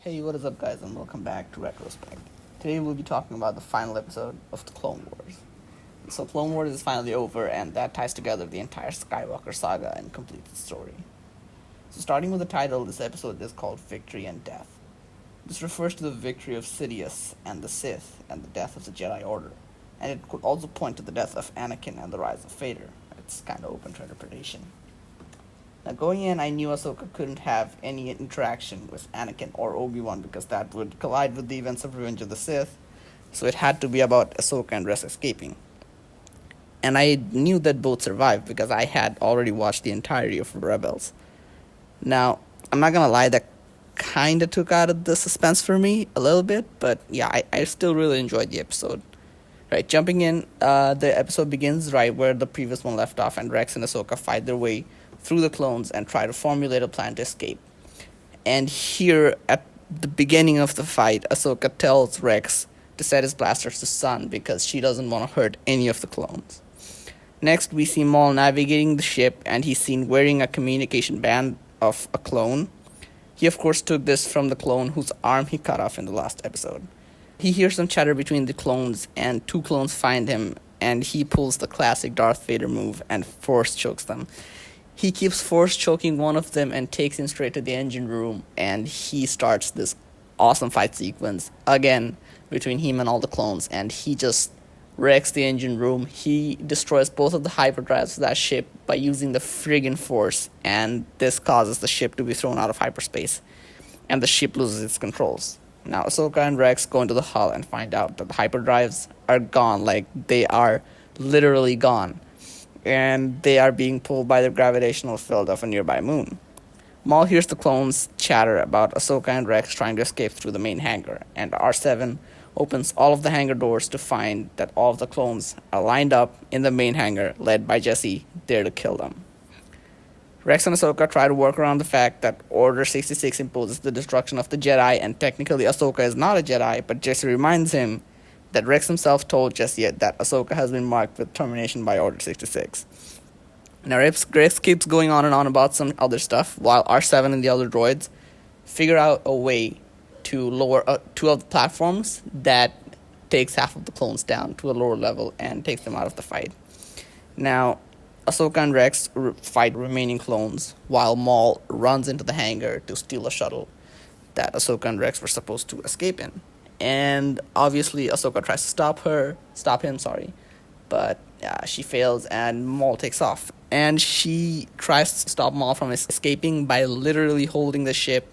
Hey, what is up, guys, and welcome back to Retrospect. Today we'll be talking about the final episode of the Clone Wars. So, Clone Wars is finally over, and that ties together the entire Skywalker saga and completes the story. So, starting with the title, this episode is called Victory and Death. This refers to the victory of Sidious and the Sith and the death of the Jedi Order, and it could also point to the death of Anakin and the rise of Vader. It's kind of open to interpretation. Now, going in, I knew Ahsoka couldn't have any interaction with Anakin or Obi-Wan because that would collide with the events of Revenge of the Sith, so it had to be about Ahsoka and Rex escaping. And I knew that both survived because I had already watched the entirety of Rebels. Now, I'm not gonna lie, that kinda took out of the suspense for me a little bit, but yeah, I still really enjoyed the episode. Right, jumping in, the episode begins right where the previous one left off, and Rex and Ahsoka fight their way through the clones and try to formulate a plan to escape. And here, at the beginning of the fight, Ahsoka tells Rex to set his blasters to stun because she doesn't want to hurt any of the clones. Next, we see Maul navigating the ship, and he's seen wearing a communication band of a clone. He, of course, took this from the clone whose arm he cut off in the last episode. He hears some chatter between the clones, and two clones find him, and he pulls the classic Darth Vader move and force chokes them. He keeps force choking one of them and takes him straight to the engine room, and he starts this awesome fight sequence again between him and all the clones, and he just wrecks the engine room. He destroys both of the hyperdrives of that ship by using the friggin' force, and this causes the ship to be thrown out of hyperspace, and the ship loses its controls. Now, Ahsoka and Rex go into the hull and find out that the hyperdrives are gone, like they are literally gone, and they are being pulled by the gravitational field of a nearby moon. Maul hears the clones chatter about Ahsoka and Rex trying to escape through the main hangar, and R7 opens all of the hangar doors to find that all of the clones are lined up in the main hangar, led by Jesse, there to kill them. Rex and Ahsoka try to work around the fact that Order 66 imposes the destruction of the Jedi, and technically Ahsoka is not a Jedi, but Jesse reminds him that Rex himself told Jesse that Ahsoka has been marked with termination by Order 66. Now, Rex keeps going on and on about some other stuff, while R7 and the other droids figure out a way to lower two of the platforms that takes half of the clones down to a lower level and takes them out of the fight. Now, Ahsoka and Rex fight remaining clones, while Maul runs into the hangar to steal a shuttle that Ahsoka and Rex were supposed to escape in. And obviously, Ahsoka tries to stop him, but she fails, and Maul takes off. And she tries to stop Maul from escaping by literally holding the ship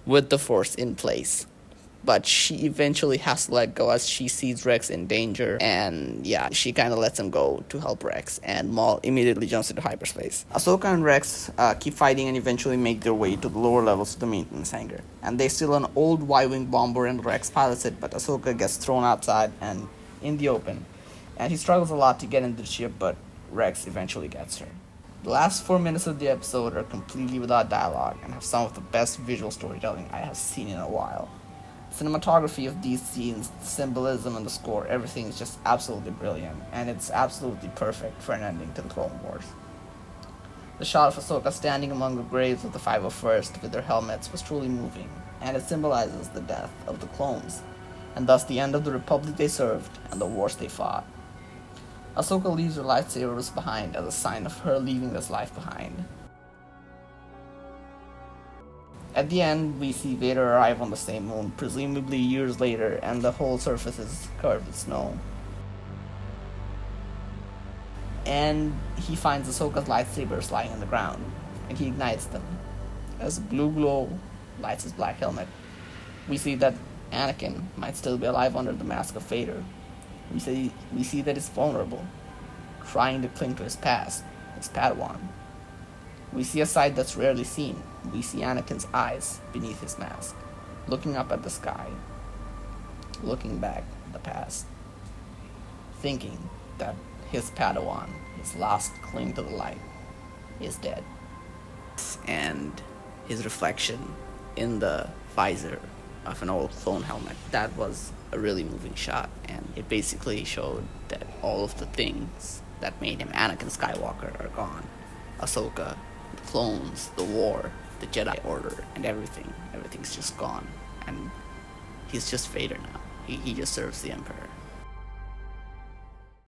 with the Force in place. But she eventually has to let go as she sees Rex in danger, and she kind of lets him go to help Rex, and Maul immediately jumps into hyperspace. Ahsoka and Rex keep fighting and eventually make their way to the lower levels of the maintenance hangar. And they steal an old Y-Wing bomber, and Rex pilots it, but Ahsoka gets thrown outside and in the open. And he struggles a lot to get into the ship, but Rex eventually gets her. The last 4 minutes of the episode are completely without dialogue and have some of the best visual storytelling I have seen in a while. Cinematography of these scenes, the symbolism and the score, everything is just absolutely brilliant, and it's absolutely perfect for an ending to the Clone Wars. The shot of Ahsoka standing among the graves of the 501st with their helmets was truly moving, and it symbolizes the death of the clones, and thus the end of the Republic they served and the wars they fought. Ahsoka leaves her lightsabers behind as a sign of her leaving this life behind. At the end, we see Vader arrive on the same moon, presumably years later, and the whole surface is covered with snow. And he finds Ahsoka's lightsabers lying on the ground, and he ignites them. As a blue glow lights his black helmet, we see that Anakin might still be alive under the mask of Vader. We see that he's vulnerable, trying to cling to his past, his Padawan. We see a side that's rarely seen. We see Anakin's eyes beneath his mask, looking up at the sky, looking back at the past, thinking that his Padawan, his last cling to the light, is dead. And his reflection in the visor of an old clone helmet. That was a really moving shot, and it basically showed that all of the things that made him Anakin Skywalker are gone. Ahsoka, the clones, the war, the Jedi Order, and everything's just gone. and he's just Vader now. He just serves the Emperor.